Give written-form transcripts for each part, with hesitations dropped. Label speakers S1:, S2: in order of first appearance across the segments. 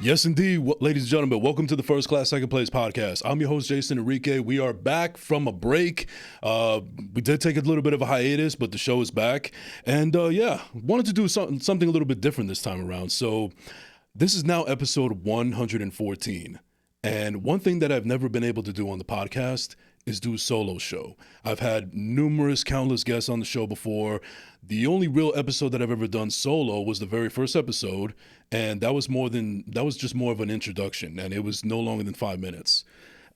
S1: Yes, indeed. Ladies and gentlemen, welcome to the First Class Second Place podcast. I'm your host, Jason Enrique. We are back from a break. We did take a little bit of a hiatus, but the show is back. And wanted to do something a little bit different this time around. So this is now episode 114. And one thing that I've never been able to do on the podcast is do a solo show. I've had countless guests on the show before. The only real episode that I've ever done solo was the very first episode, and that was just more of an introduction, and it was no longer than 5 minutes.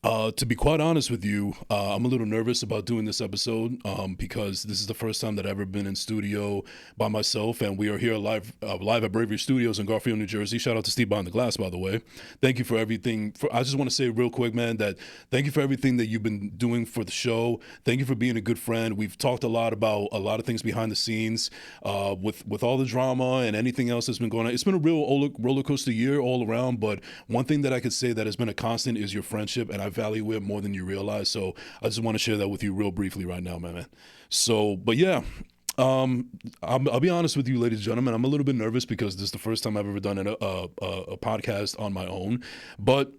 S1: To be quite honest with you, I'm a little nervous about doing this episode because this is the first time that I've ever been in studio by myself, and we are here live at Bravery Studios in Garfield, New Jersey. Shout out to Steve Behind the Glass, by the way. Thank you for everything. I just want to say real quick, man, that thank you for everything that you've been doing for the show. Thank you for being a good friend. We've talked a lot about a lot of things behind the scenes with all the drama and anything else that's been going on. It's been a real roller coaster year all around, but one thing that I could say that has been a constant is your friendship, and I value it more than you realize. So I just want to share that with you real briefly right now, man. So, but yeah, I'll be honest with you, ladies and gentlemen. I'm a little bit nervous because this is the first time I've ever done a podcast on my own. But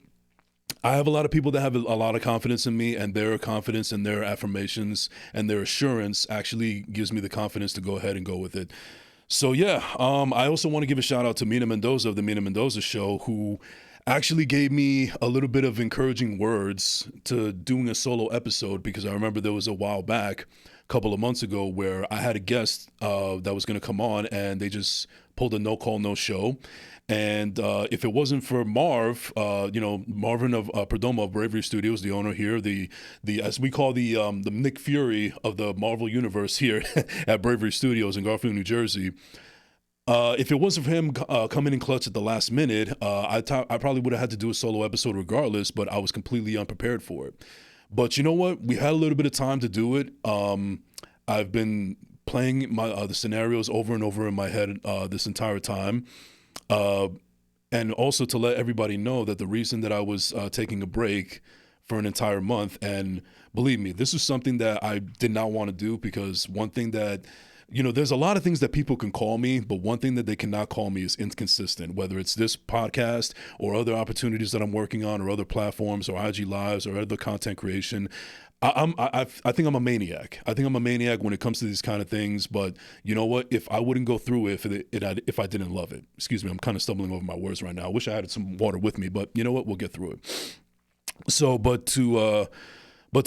S1: I have a lot of people that have a lot of confidence in me, and their confidence and their affirmations and their assurance actually gives me the confidence to go ahead and go with it. So yeah, I also want to give a shout out to Mina Mendoza of the Mina Mendoza Show, who actually gave me a little bit of encouraging words to doing a solo episode, because I remember there was a while back, a couple of months ago, where I had a guest that was going to come on, and they just pulled a no call, no show. And if it wasn't for Marvin of Perdomo of Bravery Studios, the owner here, the as we call the Nick Fury of the Marvel universe here at Bravery Studios in Garfield, New Jersey. If it wasn't for him coming in clutch at the last minute, I probably would have had to do a solo episode regardless, but I was completely unprepared for it. But you know what? We had a little bit of time to do it. I've been playing the scenarios over and over in my head this entire time. And also to let everybody know that the reason that I was taking a break for an entire month, and believe me, this is something that I did not want to do, because one thing that, there's a lot of things that people can call me, but one thing that they cannot call me is inconsistent, whether it's this podcast or other opportunities that I'm working on, or other platforms, or IG Lives, or other content creation. I think I'm a maniac. I think I'm a maniac when it comes to these kind of things. But you know what? If I wouldn't go through it if I didn't love it. Excuse me, I'm kind of stumbling over my words right now. I wish I had some water with me, but you know what? We'll get through it. So, but to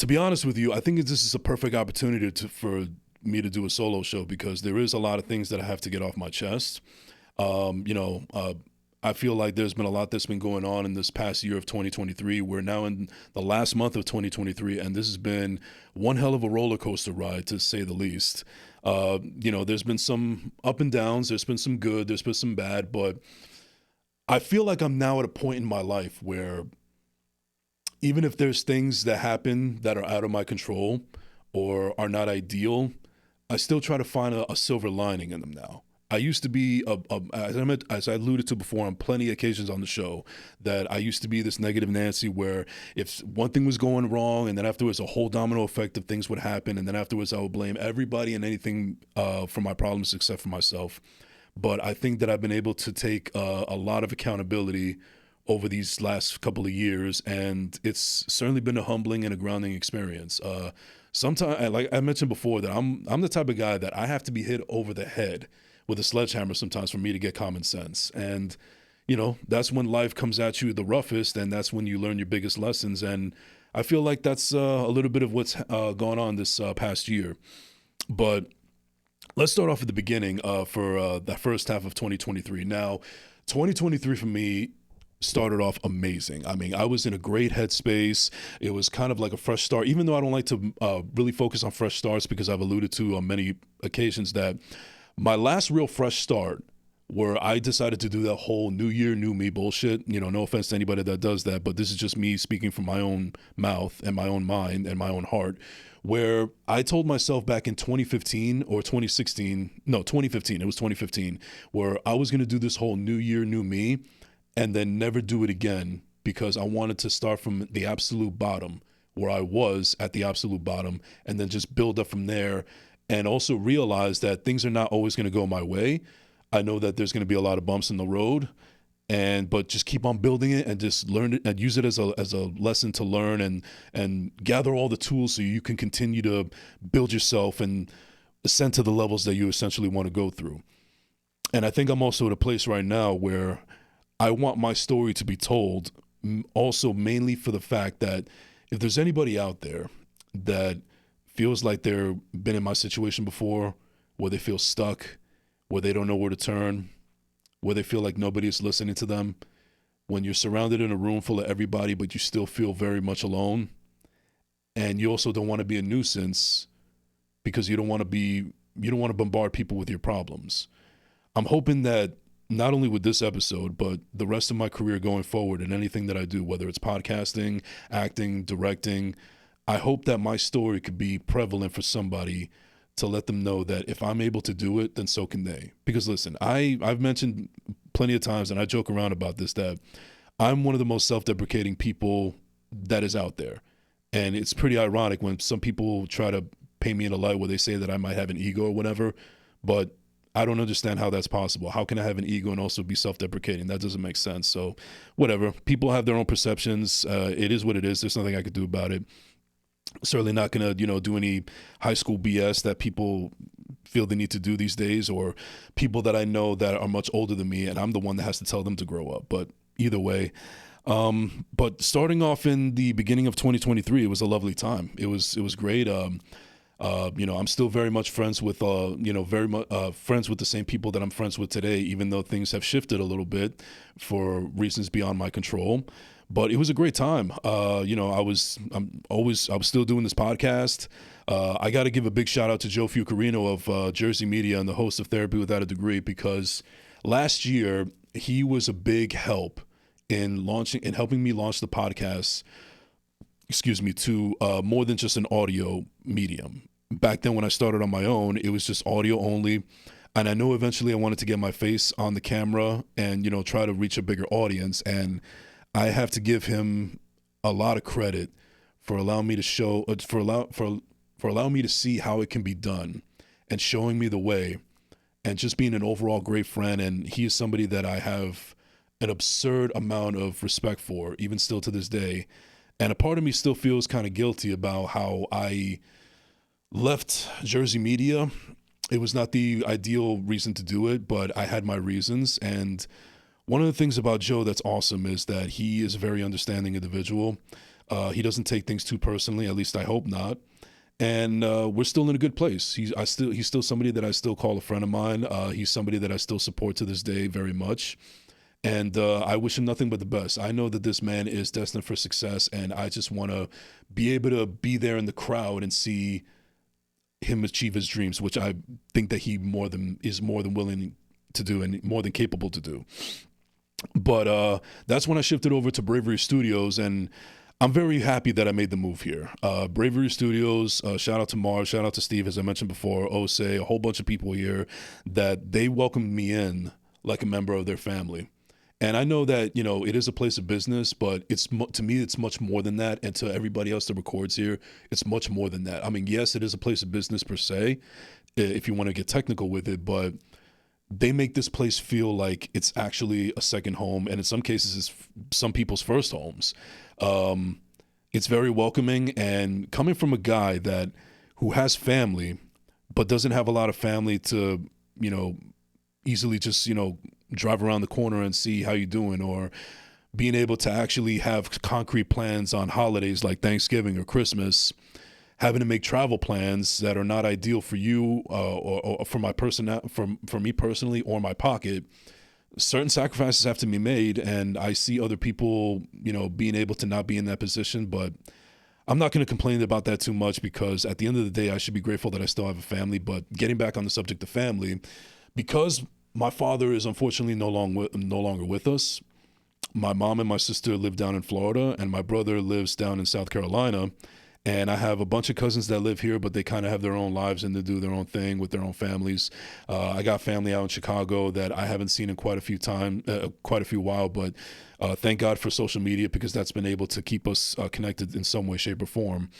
S1: be honest with you, I think this is a perfect opportunity for me to do a solo show, because there is a lot of things that I have to get off my chest. I feel like there's been a lot that's been going on in this past year of 2023. We're now in the last month of 2023, and this has been one hell of a roller coaster ride, to say the least. There's been some up and downs, there's been some good, there's been some bad, but I feel like I'm now at a point in my life where even if there's things that happen that are out of my control or are not ideal, I still try to find a silver lining in them now. I used to be, as I alluded to before on plenty of occasions on the show, that I used to be this negative Nancy, where if one thing was going wrong, and then afterwards a whole domino effect of things would happen, and then afterwards I would blame everybody and anything for my problems except for myself. But I think that I've been able to take a lot of accountability over these last couple of years, and it's certainly been a humbling and a grounding experience. Sometimes, like I mentioned before, that I'm the type of guy that I have to be hit over the head with a sledgehammer sometimes for me to get common sense. And, that's when life comes at you the roughest, and that's when you learn your biggest lessons. And I feel like that's a little bit of what's gone on this past year. But let's start off at the beginning for the first half of 2023. Now, 2023 for me started off amazing. I mean, I was in a great headspace. It was kind of like a fresh start, even though I don't like to really focus on fresh starts, because I've alluded to on many occasions that my last real fresh start, where I decided to do that whole new year, new me bullshit, no offense to anybody that does that, but this is just me speaking from my own mouth and my own mind and my own heart, where I told myself back in 2015 or 2016, no, 2015, it was 2015, where I was going to do this whole new year, new me, and then never do it again, because I wanted to start from the absolute bottom, where I was at the absolute bottom, and then just build up from there. And also realize that things are not always going to go my way. I know that there's going to be a lot of bumps in the road, but just keep on building it and just learn it and use it as a lesson to learn and gather all the tools so you can continue to build yourself and ascend to the levels that you essentially want to go through. And I think I'm also at a place right now where I want my story to be told, also mainly for the fact that if there's anybody out there that feels like they've been in my situation before, where they feel stuck, where they don't know where to turn, where they feel like nobody is listening to them, when you're surrounded in a room full of everybody, but you still feel very much alone, and you also don't want to be a nuisance because you don't want to bombard people with your problems. I'm hoping that not only with this episode, but the rest of my career going forward and anything that I do, whether it's podcasting, acting, directing, I hope that my story could be prevalent for somebody to let them know that if I'm able to do it, then so can they. Because listen, I've mentioned plenty of times, and I joke around about this, that I'm one of the most self-deprecating people that is out there. And it's pretty ironic when some people try to paint me in a light where they say that I might have an ego or whatever, but I don't understand how that's possible. How can I have an ego and also be self-deprecating? That doesn't make sense. So whatever. People have their own perceptions. It is what it is. There's nothing I could do about it. Certainly not going to, do any high school BS that people feel they need to do these days, or people that I know that are much older than me, and I'm the one that has to tell them to grow up. But either way, but starting off in the beginning of 2023, it was a lovely time. It was great. I'm still very much friends with, friends with the same people that I'm friends with today, even though things have shifted a little bit for reasons beyond my control. But it was a great time. I was still doing this podcast. I got to give a big shout out to Joe Fucarino of Jersey Media and the host of Therapy Without a Degree, because last year he was a big help in helping me launch the podcast, to more than just an audio medium. Back then when I started on my own, it was just audio only. And I know eventually I wanted to get my face on the camera and, try to reach a bigger audience. And I have to give him a lot of credit for allowing me to allowing me to see how it can be done and showing me the way and just being an overall great friend. And he is somebody that I have an absurd amount of respect for, even still to this day. And a part of me still feels kind of guilty about how I left Jersey Media. It was not the ideal reason to do it, but I had my reasons. And one of the things about Joe that's awesome is that he is a very understanding individual. He doesn't take things too personally, at least I hope not. And we're still in a good place. He's still somebody that I still call a friend of mine. He's somebody that I still support to this day very much. And I wish him nothing but the best. I know that this man is destined for success, and I just want to be able to be there in the crowd and see him achieve his dreams, which I think that he is more than willing to do and more than capable to do. But that's when I shifted over to Bravery Studios, and I'm very happy that I made the move here. Bravery Studios, shout out to Mars, shout out to Steve, as I mentioned before, Ose, a whole bunch of people here that they welcomed me in like a member of their family. And I know that, it is a place of business, but to me, it's much more than that. And to everybody else that records here, it's much more than that. I mean, yes, it is a place of business per se, if you want to get technical with it, but they make this place feel like it's actually a second home. And in some cases, it's some people's first homes. It's very welcoming, and coming from a guy who has family, but doesn't have a lot of family to, easily just, drive around the corner and see how you're doing, or being able to actually have concrete plans on holidays like Thanksgiving or Christmas, having to make travel plans that are not ideal for you or for me personally or my pocket. Certain sacrifices have to be made, and I see other people, being able to not be in that position, but I'm not going to complain about that too much, because at the end of the day, I should be grateful that I still have a family. But getting back on the subject of family, because my father is unfortunately no longer with us. My mom and my sister live down in Florida, and my brother lives down in South Carolina. And I have a bunch of cousins that live here, but they kind of have their own lives and they do their own thing with their own families. I got family out in Chicago that I haven't seen in quite a few while, but thank God for social media, because that's been able to keep us connected in some way, shape, or form.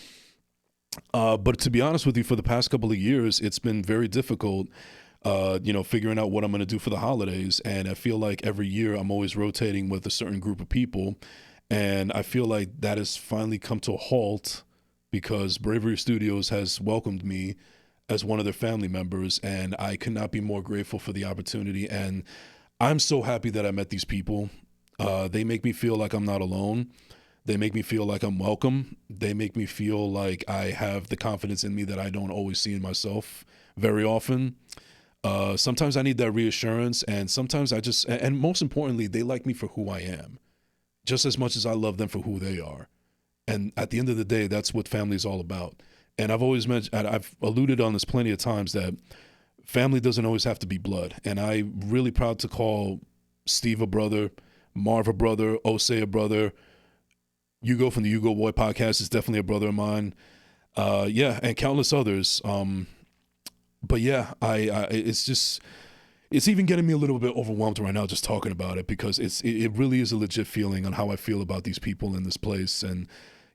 S1: But to be honest with you, for the past couple of years, it's been very difficult figuring out what I'm going to do for the holidays. And I feel like every year I'm always rotating with a certain group of people. And I feel like that has finally come to a halt because Bravery Studios has welcomed me as one of their family members. And I could not be more grateful for the opportunity. And I'm so happy that I met these people. They make me feel like I'm not alone. They make me feel like I'm welcome. They make me feel like I have the confidence in me that I don't always see in myself very often. Sometimes I need that reassurance, and sometimes and most importantly, they like me for who I am, just as much as I love them for who they are. And at the end of the day, that's what family is all about. And I've always mentioned, I've alluded on this plenty of times, that family doesn't always have to be blood. And I'm really proud to call Steve a brother, Marv a brother, Osei a brother. Hugo from the Hugo Boy podcast is definitely a brother of mine. And countless others. But yeah, it's even getting me a little bit overwhelmed right now just talking about it, because it really is a legit feeling on how I feel about these people in this place. And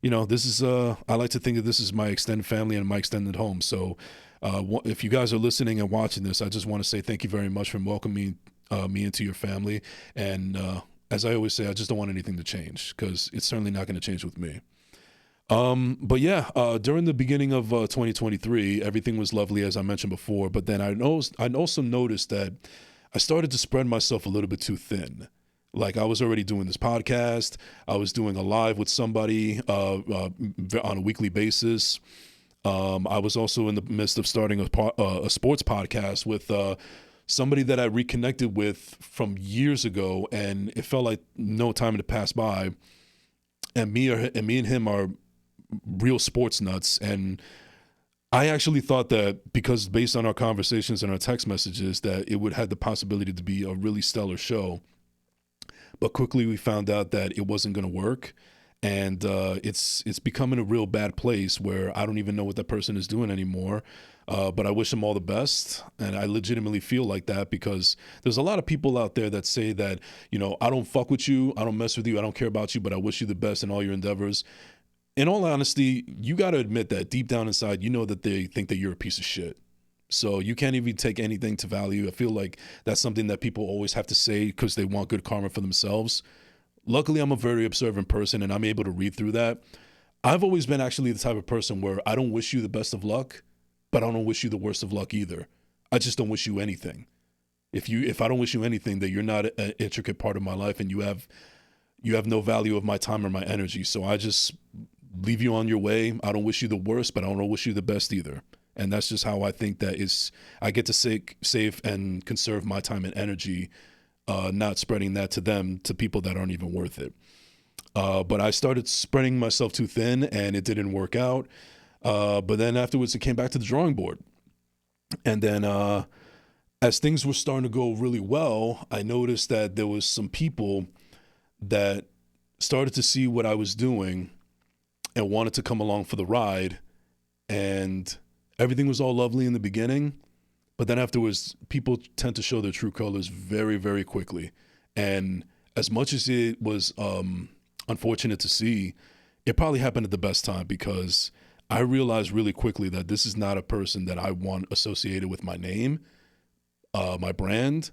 S1: this is I like to think that this is my extended family and my extended home. So if you guys are listening and watching this, I just want to say thank you very much for welcoming me into your family. And as I always say, I just don't want anything to change, because it's certainly not going to change with me. But yeah, during the beginning of 2023, everything was lovely, as I mentioned before. But then I also noticed that I started to spread myself a little bit too thin. Like, I was already doing this podcast. I was doing a live with somebody on a weekly basis. I was also in the midst of starting a sports podcast with somebody that I reconnected with from years ago, and it felt like no time had passed by. And me and him are real sports nuts. And I actually thought that, because based on our conversations and our text messages, that it would have the possibility to be a really stellar show. But quickly we found out that it wasn't going to work. And it's becoming a real bad place where I don't even know what that person is doing anymore. But I wish them all the best. And I legitimately feel like that, because there's a lot of people out there that say that, I don't fuck with you, I don't mess with you, I don't care about you, but I wish you the best in all your endeavors. In all honesty, you got to admit that deep down inside, that they think that you're a piece of shit. So you can't even take anything to value. I feel like that's something that people always have to say because they want good karma for themselves. Luckily, I'm a very observant person, and I'm able to read through that. I've always been actually the type of person where I don't wish you the best of luck, but I don't wish you the worst of luck either. I just don't wish you anything. If I don't wish you anything, then you're not an intricate part of my life, and you have no value of my time or my energy. So I just leave you on your way. I don't wish you the worst, but I don't wish you the best either. And that's just how I think that is. I get to save and conserve my time and energy, not spreading that to people that aren't even worth it. But I started spreading myself too thin, and it didn't work out. But then afterwards, it came back to the drawing board. And then as things were starting to go really well, I noticed that there was some people that started to see what I was doing and wanted to come along for the ride. And everything was all lovely in the beginning, but then afterwards, people tend to show their true colors very, very quickly. And as much as it was unfortunate to see, it probably happened at the best time, because I realized really quickly that this is not a person that I want associated with my name, my brand,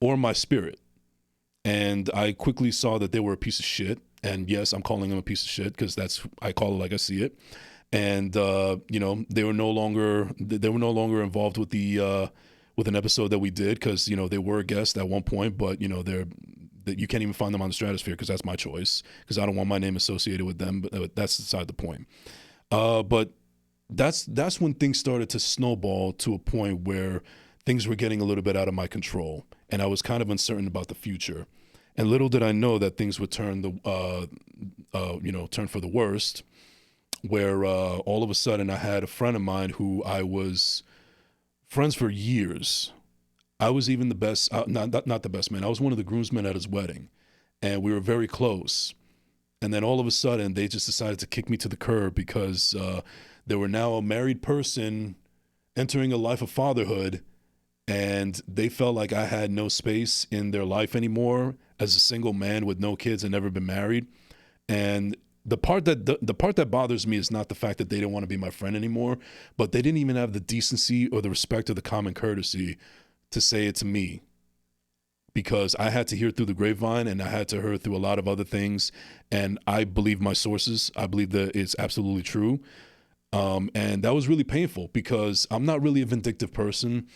S1: or my spirit. And I quickly saw that they were a piece of shit. And yes, I'm calling them a piece of shit, because I call it like I see it. And they were no longer involved with with an episode that we did, because they were a guest at one point, but you can't even find them on the stratosphere, because that's my choice, because I don't want my name associated with them. But that's beside the point. But that's when things started to snowball to a point where things were getting a little bit out of my control, and I was kind of uncertain about the future. And little did I know that things would turn for the worst, where all of a sudden I had a friend of mine who I was friends for years. I was even the best, not the best man. I was one of the groomsmen at his wedding, and we were very close. And then all of a sudden, they just decided to kick me to the curb, because they were now a married person entering a life of fatherhood, and they felt like I had no space in their life anymore as a single man with no kids and never been married. And the part that bothers me is not the fact that they didn't want to be my friend anymore, but they didn't even have the decency or the respect or the common courtesy to say it to me, because I had to hear through the grapevine and I had to hear through a lot of other things. And I believe my sources. I believe that it's absolutely true. And that was really painful because I'm not really a vindictive person.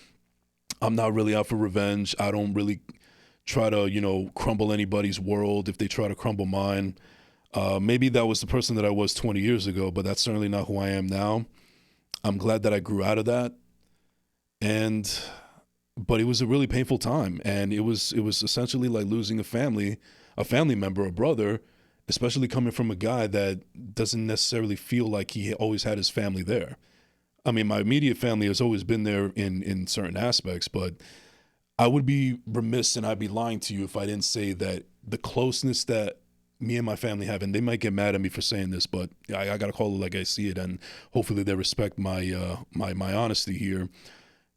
S1: I'm not really out for revenge. I don't really try to, crumble anybody's world if they try to crumble mine. Maybe that was the person that I was 20 years ago, but that's certainly not who I am now. I'm glad that I grew out of that. But it was a really painful time. And it was essentially like losing a family member, a brother, especially coming from a guy that doesn't necessarily feel like he always had his family there. I mean, my immediate family has always been there in certain aspects, but I would be remiss and I'd be lying to you if I didn't say that the closeness that me and my family have, and they might get mad at me for saying this, but I got to call it like I see it, and hopefully they respect my my honesty here.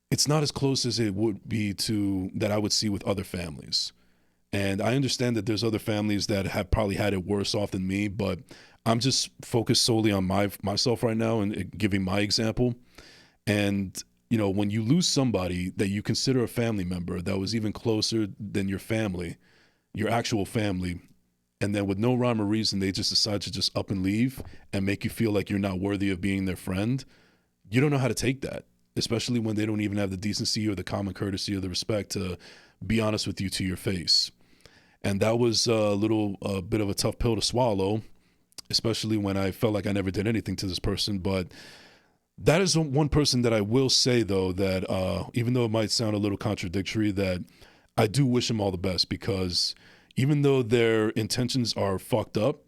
S1: It's not as close as it would be to that I would see with other families. And I understand that there's other families that have probably had it worse off than me, but I'm just focused solely on myself right now and giving my example. And, when you lose somebody that you consider a family member that was even closer than your family, your actual family, and then with no rhyme or reason, they just decide to just up and leave and make you feel like you're not worthy of being their friend, you don't know how to take that, especially when they don't even have the decency or the common courtesy or the respect to be honest with you to your face. And that was a bit of a tough pill to swallow, especially when I felt like I never did anything to this person. But that is one person that I will say, though, that even though it might sound a little contradictory, that I do wish them all the best, because even though their intentions are fucked up,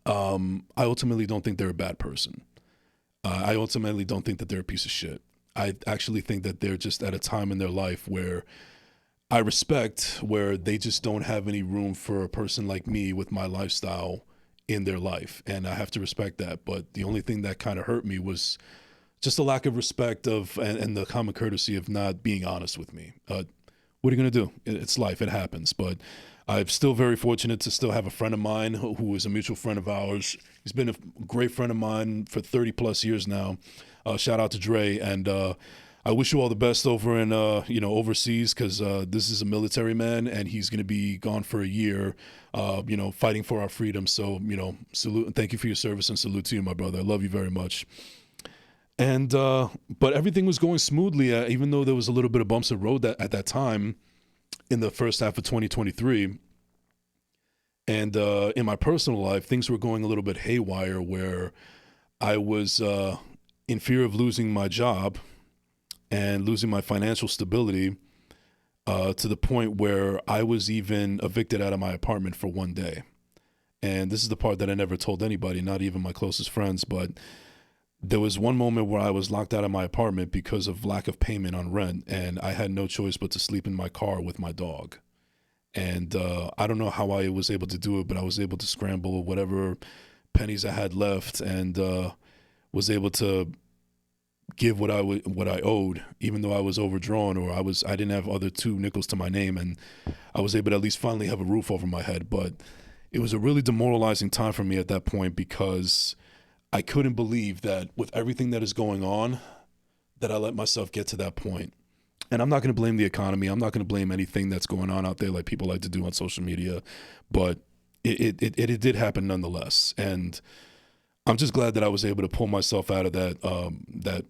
S1: I ultimately don't think they're a bad person. I ultimately don't think that they're a piece of shit. I actually think that they're just at a time in their life where I respect, where they just don't have any room for a person like me with my lifestyle in their life. And I have to respect that. But the only thing that kind of hurt me was just a lack of respect and the common courtesy of not being honest with me. What are you going to do? It's life. It happens. But I'm still very fortunate to still have a friend of mine who is a mutual friend of ours. He's been a great friend of mine for 30 plus years now. Shout out to Dre. And I wish you all the best over in, overseas, because this is a military man and he's going to be gone for a year, fighting for our freedom. So, salute and thank you for your service, and salute to you, my brother. I love you very much. And, but everything was going smoothly, even though there was a little bit of bumps in the road at that time in the first half of 2023. And in my personal life, things were going a little bit haywire, where I was in fear of losing my job and losing my financial stability, to the point where I was even evicted out of my apartment for one day. And this is the part that I never told anybody, not even my closest friends, but there was one moment where I was locked out of my apartment because of lack of payment on rent, and I had no choice but to sleep in my car with my dog. And I don't know how I was able to do it, but I was able to scramble whatever pennies I had left, and was able to give what I owed, even though I was overdrawn, or I didn't have other 2 nickels to my name, and I was able to at least finally have a roof over my head. But it was a really demoralizing time for me at that point, because I couldn't believe that with everything that is going on, that I let myself get to that point. And I'm not going to blame the economy. I'm not going to blame anything that's going on out there like people like to do on social media, but it did happen nonetheless. And I'm just glad that I was able to pull myself out of that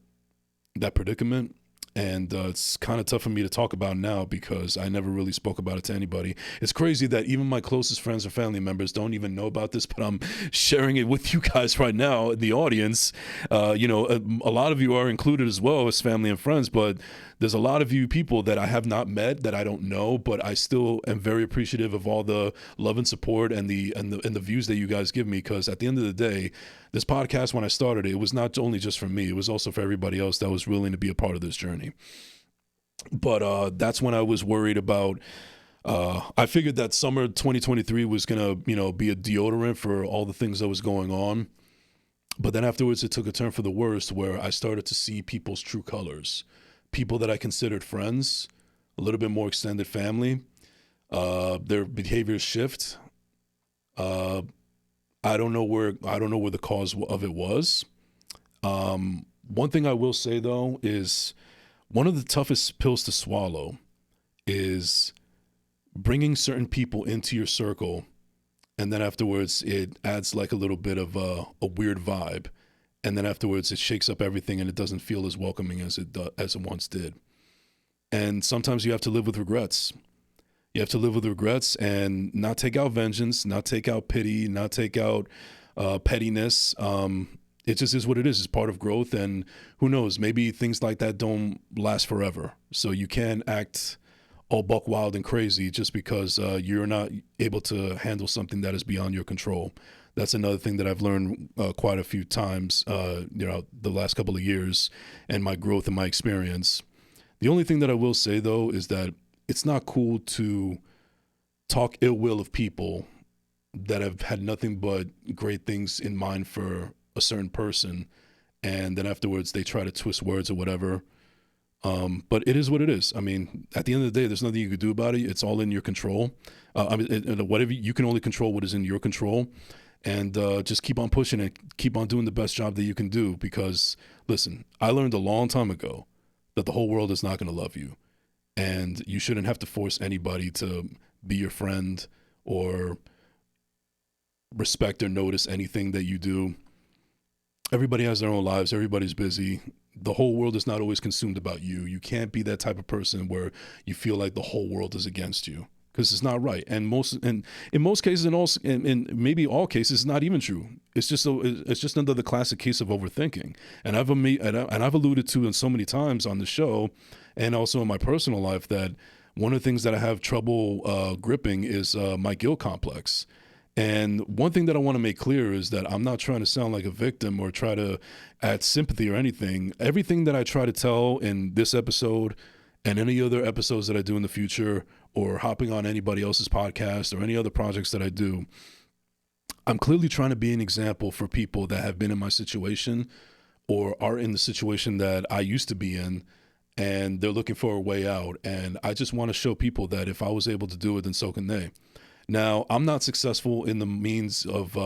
S1: predicament. And it's kind of tough for me to talk about now, because I never really spoke about it to anybody. It's crazy that even my closest friends or family members don't even know about this, but I'm sharing it with you guys right now, the audience. A lot of you are included as well as family and friends, but there's a lot of you people that I have not met, that I don't know, but I still am very appreciative of all the love and support and the views that you guys give me. Because at the end of the day, this podcast, when I started it, was not only just for me, it was also for everybody else that was willing to be a part of this journey. But that's when I was worried about, I figured that summer 2023 was going to, be a deodorant for all the things that was going on. But then afterwards, it took a turn for the worst, where I started to see people's true colors. People that I considered friends, a little bit more extended family, their behaviors shift. I don't know where the cause of it was. One thing I will say, though, is one of the toughest pills to swallow is bringing certain people into your circle, and then afterwards it adds like a little bit of a weird vibe, and then afterwards it shakes up everything and it doesn't feel as welcoming as it once did. And sometimes you have to live with regrets. You have to live with regrets and not take out vengeance, not take out pity, not take out pettiness. It just is what it is. It's part of growth, and who knows, maybe things like that don't last forever. So you can't act all buck wild and crazy just because you're not able to handle something that is beyond your control. That's another thing that I've learned quite a few times, the last couple of years, and my growth and my experience. The only thing that I will say, though, is that it's not cool to talk ill will of people that have had nothing but great things in mind for a certain person, and then afterwards they try to twist words or whatever. But it is what it is. I mean, at the end of the day, there's nothing you could do about it. It's all in your control. Whatever you can only control what is in your control, and just keep on pushing it. Keep on doing the best job that you can do. Because listen, I learned a long time ago that the whole world is not going to love you, and you shouldn't have to force anybody to be your friend or respect or notice anything that you do. Everybody has their own lives. Everybody's busy. The whole world is not always consumed about you. You can't be that type of person where you feel like the whole world is against you, because it's not right. And in most cases, and maybe all cases, it's not even true. It's just another classic case of overthinking. And I've alluded to in so many times on the show, and also in my personal life, that one of the things that I have trouble gripping is my guilt complex. And one thing that I want to make clear is that I'm not trying to sound like a victim or try to add sympathy or anything. Everything that I try to tell in this episode and any other episodes that I do in the future, or hopping on anybody else's podcast or any other projects that I do, I'm clearly trying to be an example for people that have been in my situation or are in the situation that I used to be in, and they're looking for a way out. And I just want to show people that if I was able to do it, then so can they. Now, I'm not successful in the means of,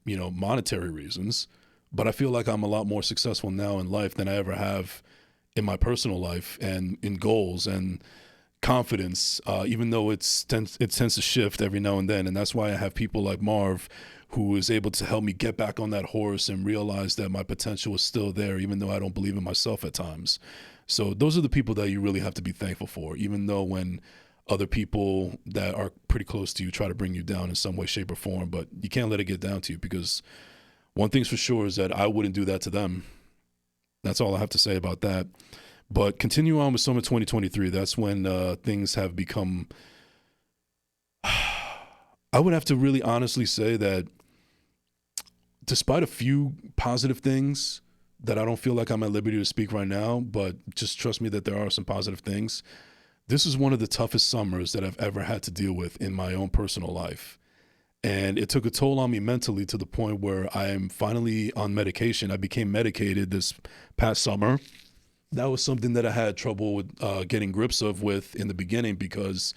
S1: monetary reasons, but I feel like I'm a lot more successful now in life than I ever have in my personal life and in goals and confidence, even though it tends to shift every now and then. And that's why I have people like Marv, who is able to help me get back on that horse and realize that my potential is still there, even though I don't believe in myself at times. So those are the people that you really have to be thankful for, even though when other people that are pretty close to you try to bring you down in some way, shape, or form, but you can't let it get down to you, because one thing's for sure is that I wouldn't do that to them. That's all I have to say about that. But continue on with summer 2023. That's when things have become, I would have to really honestly say that despite a few positive things that I don't feel like I'm at liberty to speak right now, but just trust me that there are some positive things. This is one of the toughest summers that I've ever had to deal with in my own personal life. And it took a toll on me mentally to the point where I am finally on medication. I became medicated this past summer. That was something that I had trouble with getting grips with in the beginning, because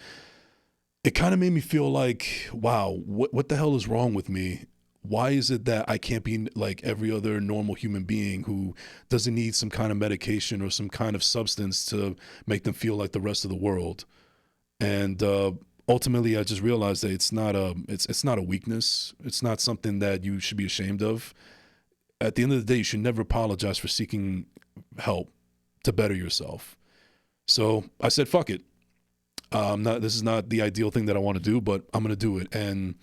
S1: it kind of made me feel like, wow, what the hell is wrong with me? Why is it that I can't be like every other normal human being who doesn't need some kind of medication or some kind of substance to make them feel like the rest of the world? And ultimately, I just realized that it's not a weakness. It's not something that you should be ashamed of. At the end of the day, you should never apologize for seeking help to better yourself. So I said, fuck it. This is not the ideal thing that I want to do, but I'm going to do it. And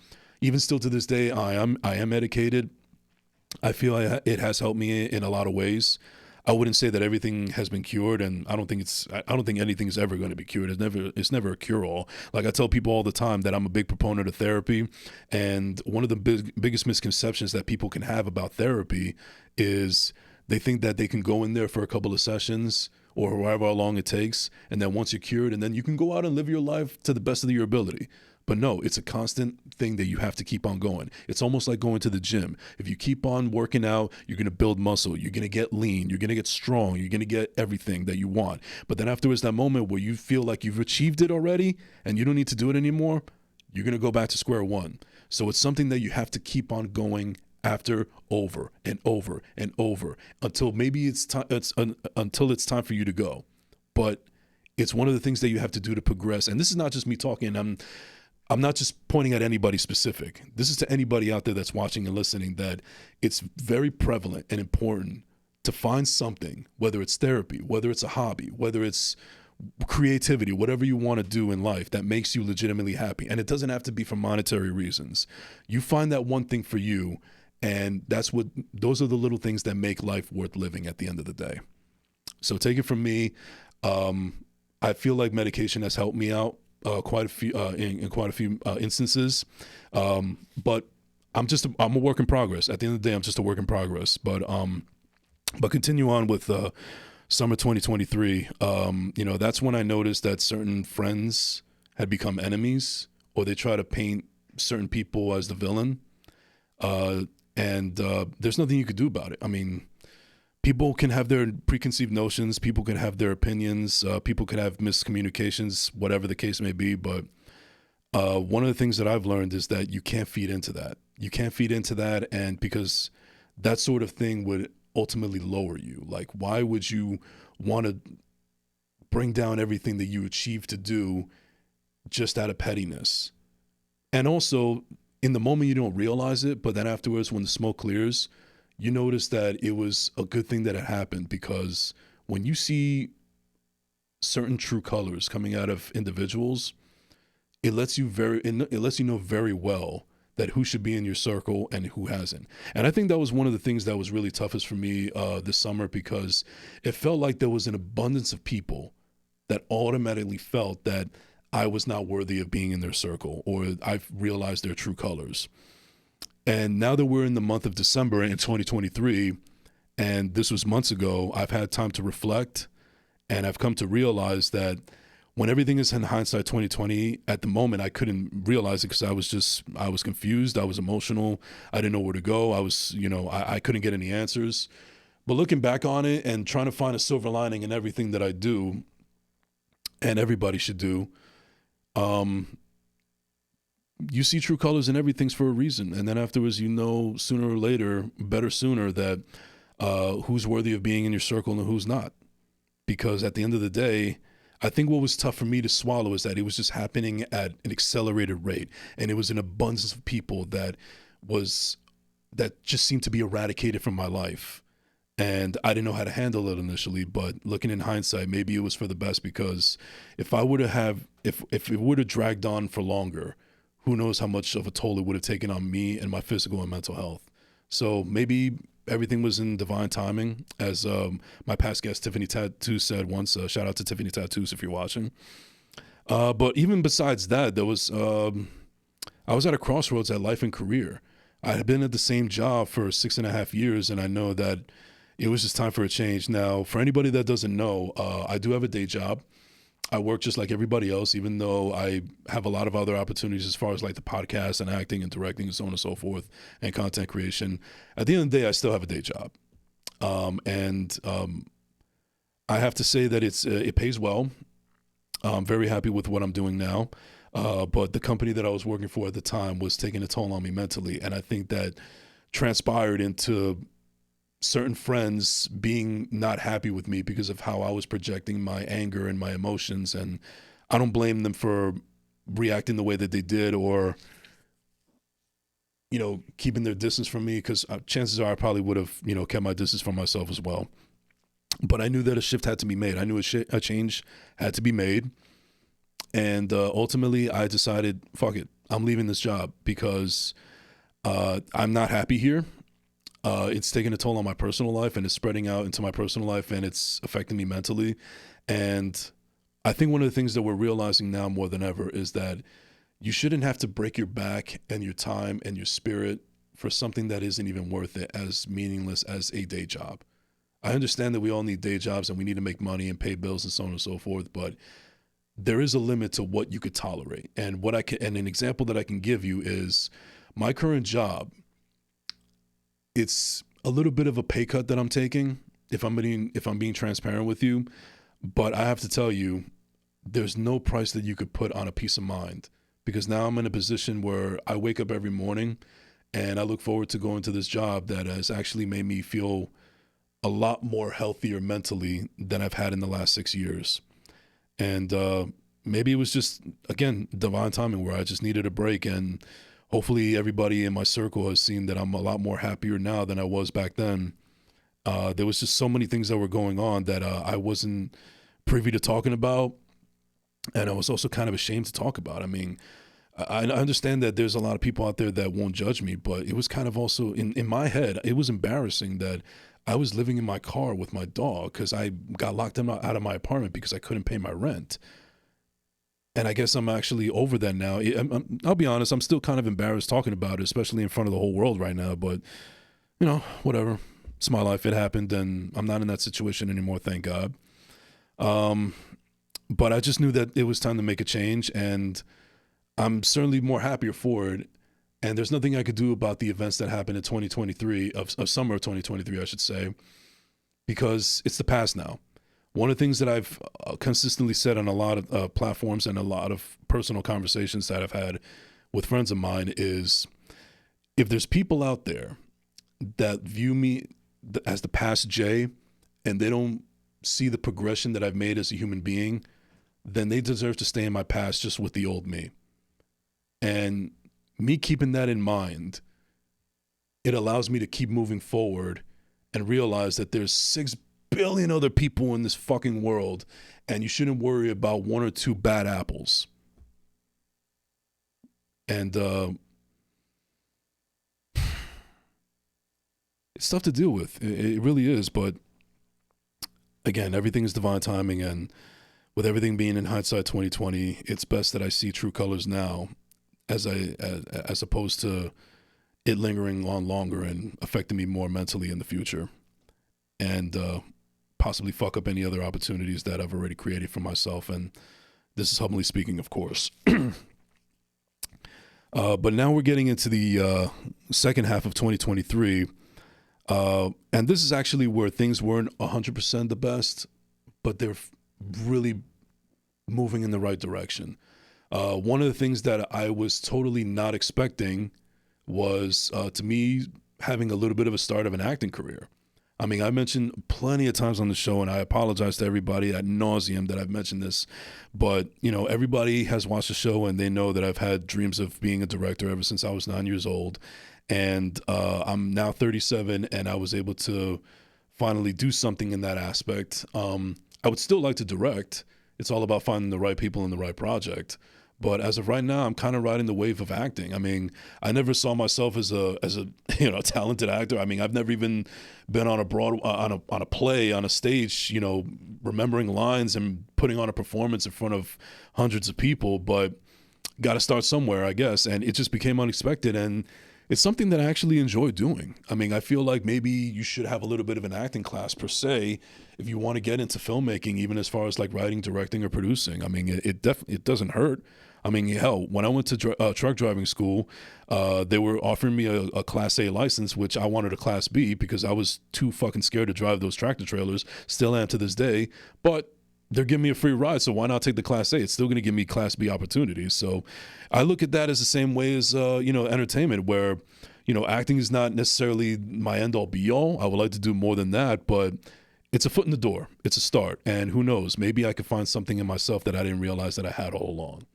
S1: even still to this day, I am medicated. I feel it has helped me in a lot of ways. I wouldn't say that everything has been cured, and I don't think anything is ever going to be cured. It's never a cure-all. Like I tell people all the time that I'm a big proponent of therapy, and one of the biggest misconceptions that people can have about therapy is they think that they can go in there for a couple of sessions or however long it takes, and then once you're cured, and then you can go out and live your life to the best of your ability. But no, it's a constant thing that you have to keep on going. It's almost like going to the gym. If you keep on working out, you're going to build muscle. You're going to get lean. You're going to get strong. You're going to get everything that you want. But then afterwards, that moment where you feel like you've achieved it already and you don't need to do it anymore, you're going to go back to square one. So it's something that you have to keep on going after, over and over and over, until maybe until it's time for you to go. but it's one of the things that you have to do to progress. And this is not just me talking. I'm not just pointing at anybody specific. This is to anybody out there that's watching and listening, that it's very prevalent and important to find something, whether it's therapy, whether it's a hobby, whether it's creativity, whatever you want to do in life that makes you legitimately happy. And it doesn't have to be for monetary reasons. You find that one thing for you, and those are the little things that make life worth living at the end of the day. So take it from me. I feel like medication has helped me out quite a few in quite a few instances, but I'm a work in progress. At the end of the day, I'm just a work in progress. But continue on with summer 2023. That's when I noticed that certain friends had become enemies, or they try to paint certain people as the villain, and there's nothing you could do about it. I mean, people can have their preconceived notions, people can have their opinions, people can have miscommunications, whatever the case may be. But one of the things that I've learned is that you can't feed into that. You can't feed into that, and because that sort of thing would ultimately lower you. Like, why would you want to bring down everything that you achieved to do just out of pettiness? And also, in the moment you don't realize it, but then afterwards when the smoke clears, you notice that it was a good thing that it happened, because when you see certain true colors coming out of individuals, it lets you know very well that who should be in your circle and who hasn't. And I think that was one of the things that was really toughest for me this summer, because it felt like there was an abundance of people that automatically felt that I was not worthy of being in their circle, or I've realized their true colors. And now that we're in the month of December in 2023, and this was months ago, I've had time to reflect, and I've come to realize that when everything is in hindsight 2020, at the moment I couldn't realize it because I was confused, I was emotional, I didn't know where to go, I couldn't get any answers. But looking back on it and trying to find a silver lining in everything that I do, and everybody should do, you see true colors in everything's for a reason. And then afterwards, sooner or later, better sooner, that who's worthy of being in your circle and who's not. Because at the end of the day, I think what was tough for me to swallow is that it was just happening at an accelerated rate. And it was an abundance of people that just seemed to be eradicated from my life. And I didn't know how to handle it initially, but looking in hindsight, maybe it was for the best, because if it would have dragged on for longer, who knows how much of a toll it would have taken on me and my physical and mental health. So maybe everything was in divine timing, as my past guest Tiffany Tattoos said once. Shout out to Tiffany Tattoos if you're watching. But even besides that, I was at a crossroads at life and career. I had been at the same job for 6.5 years, and I know that it was just time for a change. Now, for anybody that doesn't know, I do have a day job. I work just like everybody else, even though I have a lot of other opportunities as far as like the podcast and acting and directing and so on and so forth, and content creation. At the end of the day, I still have a day job. I have to say that it pays well. I'm very happy with what I'm doing now. But the company that I was working for at the time was taking a toll on me mentally. And I think that transpired into certain friends being not happy with me because of how I was projecting my anger and my emotions. And I don't blame them for reacting the way that they did, or, keeping their distance from me, because chances are I probably would have, kept my distance from myself as well. But I knew that a shift had to be made. I knew a change had to be made. And ultimately I decided, fuck it, I'm leaving this job, because I'm not happy here. It's taking a toll on my personal life, and it's spreading out into my personal life, and it's affecting me mentally. And I think one of the things that we're realizing now more than ever is that you shouldn't have to break your back and your time and your spirit for something that isn't even worth it, as meaningless as a day job. I understand that we all need day jobs and we need to make money and pay bills and so on and so forth, but there is a limit to what you could tolerate. And and an example that I can give you is my current job. It's a little bit of a pay cut that I'm taking, if I'm being transparent with you. But I have to tell you, there's no price that you could put on a peace of mind, because now I'm in a position where I wake up every morning and I look forward to going to this job that has actually made me feel a lot more healthier mentally than I've had in the last 6 years. And maybe it was just, again, divine timing where I just needed a break. And hopefully everybody in my circle has seen that I'm a lot more happier now than I was back then. There was just so many things that were going on that I wasn't privy to talking about. And I was also kind of ashamed to talk about. I mean, I understand that there's a lot of people out there that won't judge me, but it was kind of also in my head, it was embarrassing that I was living in my car with my dog because I got locked out of my apartment because I couldn't pay my rent. And I guess I'm actually over that now. I'll be honest, I'm still kind of embarrassed talking about it, especially in front of the whole world right now. But, whatever. It's my life. It happened, and I'm not in that situation anymore, thank God. But I just knew that it was time to make a change, and I'm certainly more happier for it. And there's nothing I could do about the events that happened in 2023, of summer of 2023, I should say, because it's the past now. One of the things that I've consistently said on a lot of platforms and a lot of personal conversations that I've had with friends of mine is, if there's people out there that view me as the past Jay and they don't see the progression that I've made as a human being, then they deserve to stay in my past just with the old me. And me keeping that in mind, it allows me to keep moving forward and realize that there's 6 billion other people in this fucking world, and you shouldn't worry about 1 or 2 bad apples. And it's tough to deal with. It really is. But again, everything is divine timing, and with everything being in hindsight 2020, it's best that I see true colors now, as opposed to it lingering on longer and affecting me more mentally in the future, and possibly fuck up any other opportunities that I've already created for myself. And this is humbly speaking, of course. But now we're getting into the second half of 2023. And this is actually where things weren't 100% the best, but they're really moving in the right direction. One of the things that I was totally not expecting was, to me, having a little bit of a start of an acting career. I mean, I mentioned plenty of times on the show, and I apologize to everybody ad nauseum that I've mentioned this, but, everybody has watched the show and they know that I've had dreams of being a director ever since I was 9 years old. And I'm now 37, and I was able to finally do something in that aspect. I would still like to direct. It's all about finding the right people in the right project. But as of right now, I'm kind of riding the wave of acting. I mean, I never saw myself as a talented actor. I mean, I've never even been on a play, on a stage, remembering lines and putting on a performance in front of hundreds of people. But got to start somewhere, I guess. And it just became unexpected, and it's something that I actually enjoy doing. I mean, I feel like maybe you should have a little bit of an acting class per se if you want to get into filmmaking, even as far as like writing, directing, or producing. I mean, it doesn't hurt. I mean, hell, when I went to truck driving school, they were offering me a Class A license, which I wanted a Class B because I was too fucking scared to drive those tractor trailers, still am to this day. But they're giving me a free ride, so why not take the Class A? It's still going to give me Class B opportunities. So I look at that as the same way as, entertainment, where, acting is not necessarily my end-all be-all. I would like to do more than that, but it's a foot in the door. It's a start. And who knows, maybe I could find something in myself that I didn't realize that I had all along.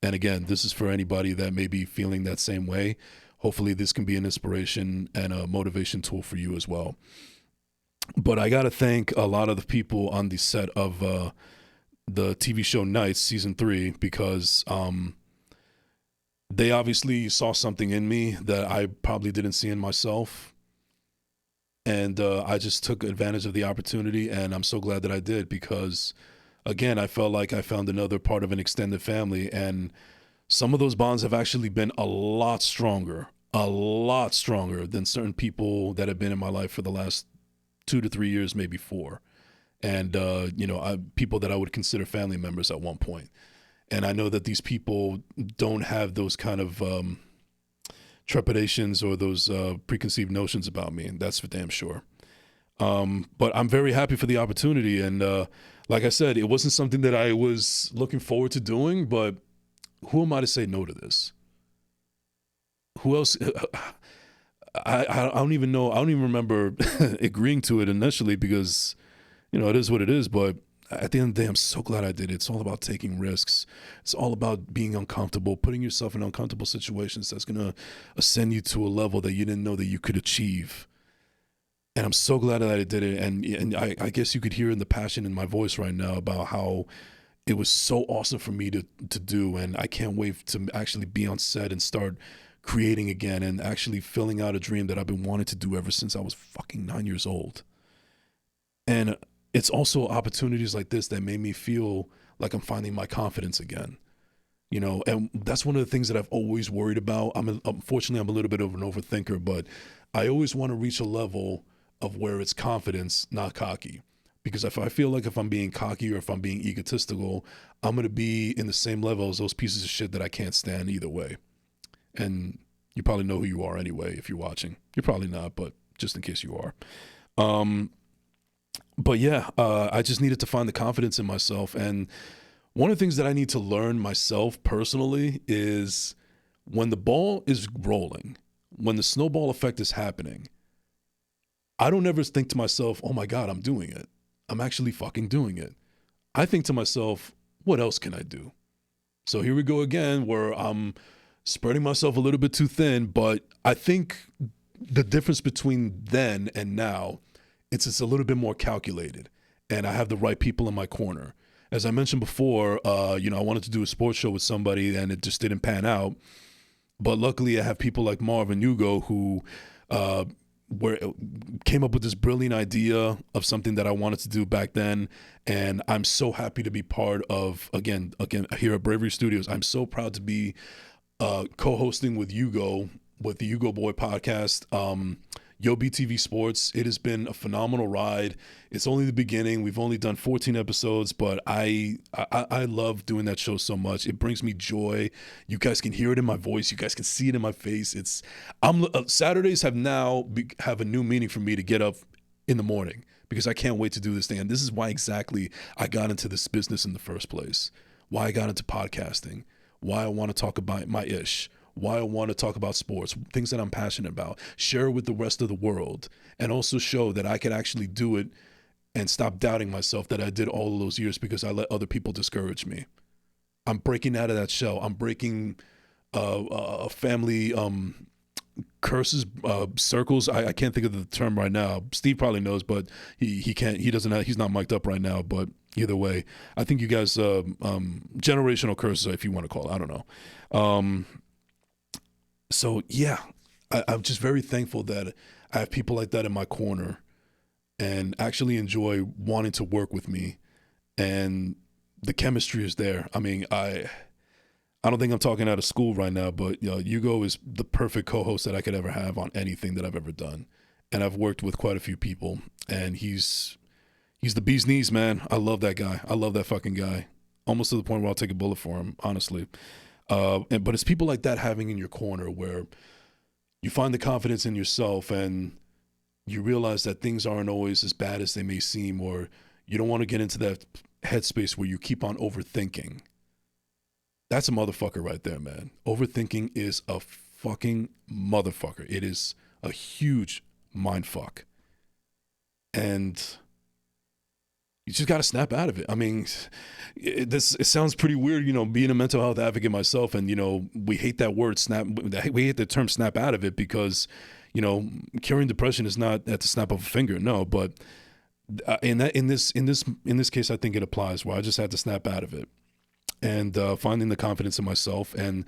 S1: And again, this is for anybody that may be feeling that same way. Hopefully this can be an inspiration and a motivation tool for you as well. But I got to thank a lot of the people on the set of the TV show Nights season 3, because they obviously saw something in me that I probably didn't see in myself. And I just took advantage of the opportunity, and I'm so glad that I did, because again, I felt like I found another part of an extended family, and some of those bonds have actually been a lot stronger than certain people that have been in my life for the last 2 to 3 years, maybe 4. And, people that I would consider family members at one point. And I know that these people don't have those kind of trepidations or those preconceived notions about me, and that's for damn sure. But I'm very happy for the opportunity. And like I said, it wasn't something that I was looking forward to doing, but who am I to say no to this? Who else? I don't even know. I don't even remember agreeing to it initially, because, it is what it is. But at the end of the day, I'm so glad I did it. It's all about taking risks. It's all about being uncomfortable, putting yourself in uncomfortable situations that's going to ascend you to a level that you didn't know that you could achieve. And I'm so glad that I did it. And I guess you could hear in the passion in my voice right now about how it was so awesome for me to do. And I can't wait to actually be on set and start creating again and actually filling out a dream that I've been wanting to do ever since I was fucking 9 years old. And it's also opportunities like this that made me feel like I'm finding my confidence again, you know, and that's one of the things that I've always worried about. Unfortunately, I'm a little bit of an overthinker, but I always want to reach a level of where it's confidence, not cocky. Because if I feel like if I'm being cocky or if I'm being egotistical, I'm going to be in the same level as those pieces of shit that I can't stand either way. And you probably know who you are anyway if you're watching. You're probably not, but just in case you are. But yeah, I just needed to find the confidence in myself. And one of the things that I need to learn myself personally is when the ball is rolling, when the snowball effect is happening, I don't ever think to myself, oh my God, I'm doing it. I'm actually fucking doing it. I think to myself, what else can I do? So here we go again, where I'm spreading myself a little bit too thin, but I think the difference between then and now, it's a little bit more calculated, and I have the right people in my corner. As I mentioned before, I wanted to do a sports show with somebody, and it just didn't pan out. But luckily, I have people like Marv and Hugo who came up with this brilliant idea of something that I wanted to do back then, and I'm so happy to be part of. Again, here at Bravery Studios, I'm so proud to be co-hosting with Hugo with the Hugo Boy podcast. Yo BTV Sports. It has been a phenomenal ride. It's only the beginning. We've only done 14 episodes, but I love doing that show so much. It brings me joy. You guys can hear it in my voice. You guys can see it in my face. Saturdays have a new meaning for me to get up in the morning because I can't wait to do this thing. And this is why exactly I got into this business in the first place. Why I got into podcasting. Why I want to talk about my ish. Why I want to talk about sports, things that I'm passionate about, share with the rest of the world, and also show that I could actually do it and stop doubting myself that I did all of those years because I let other people discourage me. I'm breaking out of that shell. I'm breaking family curses, circles. I can't think of the term right now. Steve probably knows, but he can't. He's not mic'd up right now. But either way, I think you guys generational curses, if you want to call it. I don't know. So yeah, I'm just very thankful that I have people like that in my corner and actually enjoy wanting to work with me, and the chemistry is there. I mean, I don't think I'm talking out of school right now, but Hugo is the perfect co-host that I could ever have on anything that I've ever done. And I've worked with quite a few people, and he's the bee's knees, man. I love that guy. I love that fucking guy. Almost to the point where I'll take a bullet for him, honestly. But it's people like that having in your corner where you find the confidence in yourself and you realize that things aren't always as bad as they may seem, or you don't want to get into that headspace where you keep on overthinking. That's a motherfucker right there, man. Overthinking is a fucking motherfucker. It is a huge mind fuck. And you just got to snap out of it. I mean, it sounds pretty weird, being a mental health advocate myself, and, we hate that word snap. We hate the term snap out of it because, curing depression is not at the snap of a finger. No, but in this case, I think it applies where I just had to snap out of it and finding the confidence in myself. And,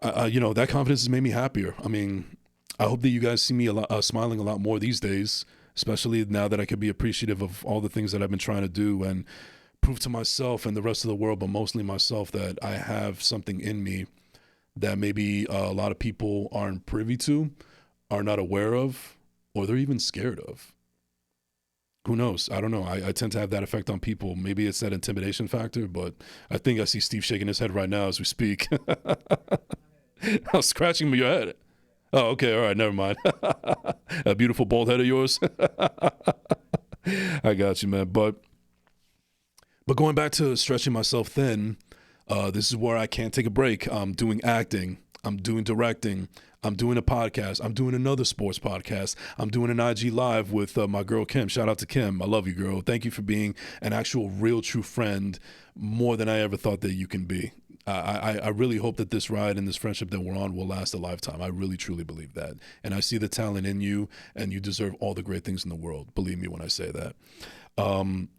S1: that confidence has made me happier. I mean, I hope that you guys see me smiling a lot more these days, especially now that I could be appreciative of all the things that I've been trying to do and prove to myself and the rest of the world, but mostly myself, that I have something in me that maybe a lot of people aren't privy to, are not aware of, or they're even scared of. Who knows? I don't know. I tend to have that effect on people. Maybe it's that intimidation factor, but I think I see Steve shaking his head right now as we speak. I'm scratching your head. Oh, okay. All right. Never mind. That beautiful bald head of yours. I got you, man. But going back to stretching myself thin, this is where I can't take a break. I'm doing acting. I'm doing directing. I'm doing a podcast. I'm doing another sports podcast. I'm doing an IG live with my girl Kim. Shout out to Kim. I love you, girl. Thank you for being an actual, real, true friend, more than I ever thought that you can be. I really hope that this ride and this friendship that we're on will last a lifetime. I really, truly believe that. And I see the talent in you, and you deserve all the great things in the world. Believe me when I say that.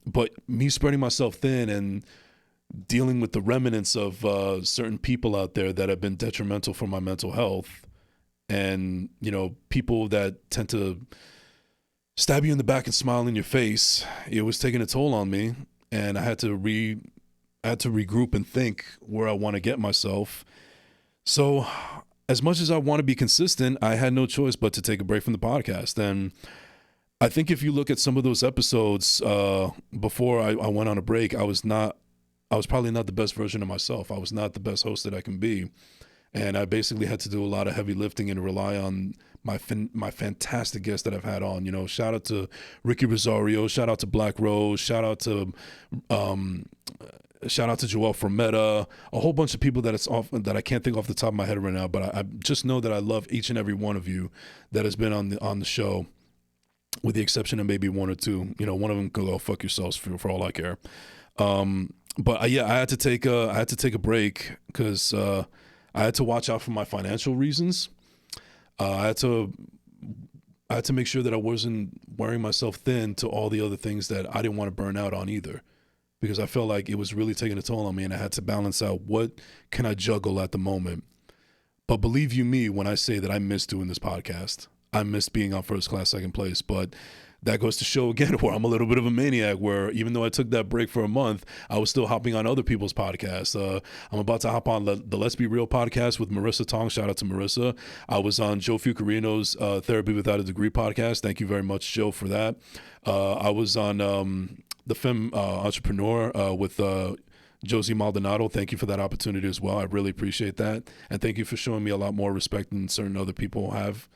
S1: But me spreading myself thin and dealing with the remnants of certain people out there that have been detrimental for my mental health, and, you know, people that tend to stab you in the back and smile in your face, it was taking a toll on me, and I had to regroup and think where I want to get myself. So as much as I want to be consistent, I had no choice but to take a break from the podcast. And I think if you look at some of those episodes before I went on a break, I was probably not the best version of myself. I was not the best host that I can be. And I basically had to do a lot of heavy lifting and rely on my fantastic guests that I've had on. You know, shout out to Ricky Rosario, shout out to Black Rose, shout out to Joel from Meta, a whole bunch of people that I can't think off the top of my head right now. But I just know that I love each and every one of you that has been on the show, with the exception of maybe one or two. You know, one of them could go fuck yourselves for all I care. But yeah, I had to take a break because I had to watch out for my financial reasons. I had to make sure that I wasn't wearing myself thin to all the other things that I didn't want to burn out on either, because I felt like it was really taking a toll on me, and I had to balance out what can I juggle at the moment. But believe you me when I say that I miss doing this podcast. I miss being on First Class Second Place, but that goes to show again where I'm a little bit of a maniac, where even though I took that break for a month, I was still hopping on other people's podcasts. I'm about to hop on the Let's Be Real podcast with Marissa Tong. Shout out to Marissa. I was on Joe Fucarino's Therapy Without a Degree podcast. Thank you very much, Joe, for that. I was on the Femme Entrepreneur with Josie Maldonado. Thank you for that opportunity as well. I really appreciate that. And thank you for showing me a lot more respect than certain other people have.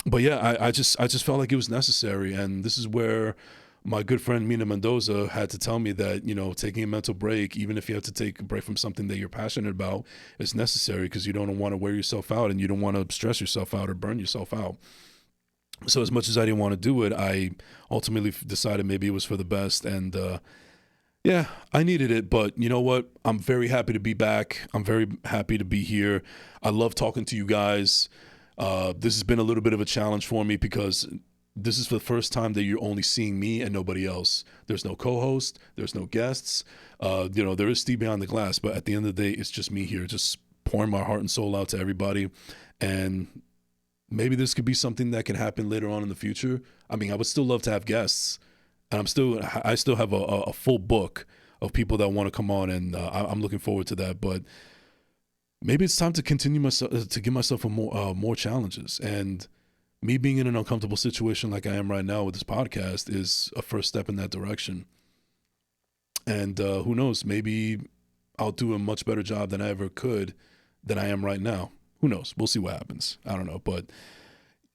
S1: But yeah, I just felt like it was necessary. And this is where my good friend Mina Mendoza had to tell me that, you know, taking a mental break, even if you have to take a break from something that you're passionate about, is necessary, because you don't want to wear yourself out and you don't want to stress yourself out or burn yourself out. So as much as I didn't want to do it, I ultimately decided maybe it was for the best. And yeah, I needed it. But you know what? I'm very happy to be back. I'm very happy to be here. I love talking to you guys. This has been a little bit of a challenge for me, because this is for the first time that you're only seeing me and nobody else. There's no co-host, there's no guests. You know, there is Steve behind the glass, but at the end of the day, it's just me here, just pouring my heart and soul out to everybody. And maybe this could be something that can happen later on in the future. I mean, I would still love to have guests, and I still have a full book of people that want to come on, and I'm looking forward to that. But maybe it's time to give myself more challenges. And me being in an uncomfortable situation like I am right now with this podcast is a first step in that direction. And who knows, maybe I'll do a much better job than I ever could than I am right now. Who knows? We'll see what happens. I don't know. But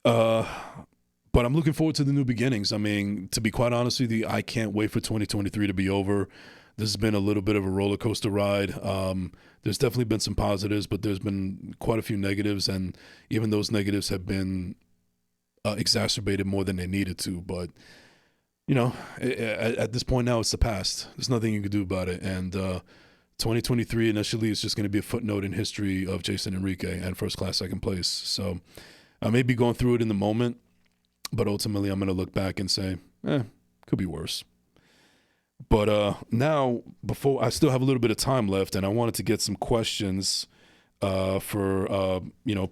S1: I'm looking forward to the new beginnings. I mean, to be quite honest with you, I can't wait for 2023 to be over. This has been a little bit of a roller coaster ride. There's definitely been some positives, but there's been quite a few negatives, and even those negatives have been exacerbated more than they needed to. But, you know, at this point now, it's the past. There's nothing you can do about it. And 2023 initially is just going to be a footnote in history of Jason Enrique and First Class Second Place. So I may be going through it in the moment, but ultimately I'm going to look back and say, could be worse. But now, before I still have a little bit of time left, and I wanted to get some questions for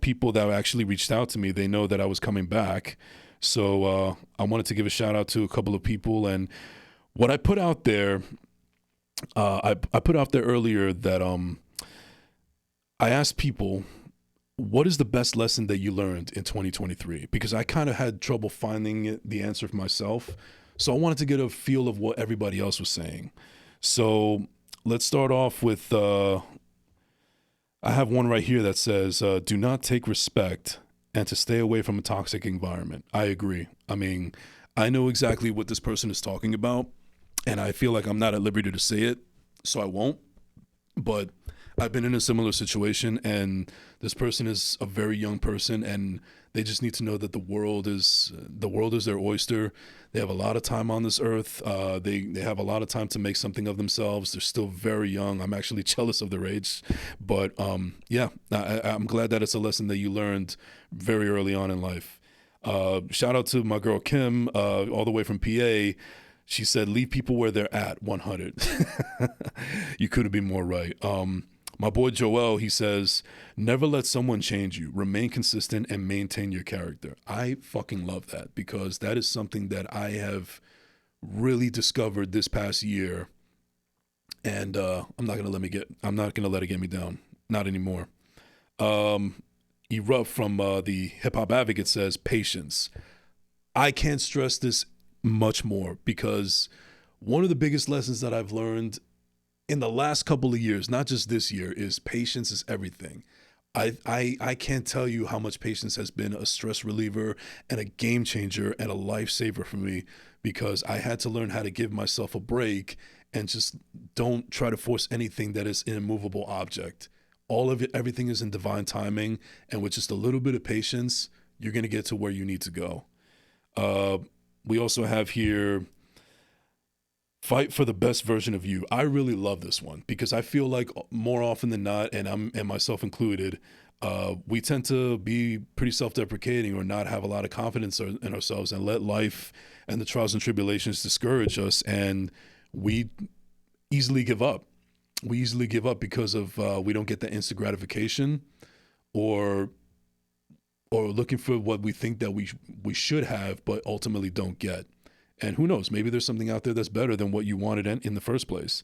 S1: people that actually reached out to me. They know that I was coming back, so I wanted to give a shout out to a couple of people. And what I put out there, I put out there earlier that I asked people, what is the best lesson that you learned in 2023? Because I kind of had trouble finding the answer for myself. So I wanted to get a feel of what everybody else was saying. So let's start off with, I have one right here that says, do not take respect and to stay away from a toxic environment. I agree. I mean, I know exactly what this person is talking about, and I feel like I'm not at liberty to say it, so I won't. But I've been in a similar situation, and this person is a very young person, and they just need to know that the world is their oyster. They have a lot of time on this earth. They have a lot of time to make something of themselves. They're still very young. I'm actually jealous of their age, but yeah, I'm glad that it's a lesson that you learned very early on in life. Shout out to my girl Kim, all the way from PA. She said, "Leave people where they're at." 100. You couldn't be more right. My boy Joel, he says, "Never let someone change you. Remain consistent and maintain your character." I fucking love that, because that is something that I have really discovered this past year, and I'm not gonna let it get me down. Not anymore. Erupt from the Hip Hop Advocate says, "Patience." I can't stress this much more, because one of the biggest lessons that I've learned in the last couple of years, not just this year, is patience is everything. I can't tell you how much patience has been a stress reliever and a game changer and a lifesaver for me, because I had to learn how to give myself a break and just don't try to force anything that is an immovable object. All of it, everything is in divine timing, and with just a little bit of patience, you're going to get to where you need to go. We also have here, "Fight for the best version of you." I really love this one, because I feel like more often than not, and myself included, we tend to be pretty self-deprecating or not have a lot of confidence in ourselves, and let life and the trials and tribulations discourage us, and we easily give up. We easily give up because of we don't get the instant gratification, or looking for what we think that we should have, but ultimately don't get. And who knows? Maybe there's something out there that's better than what you wanted in the first place.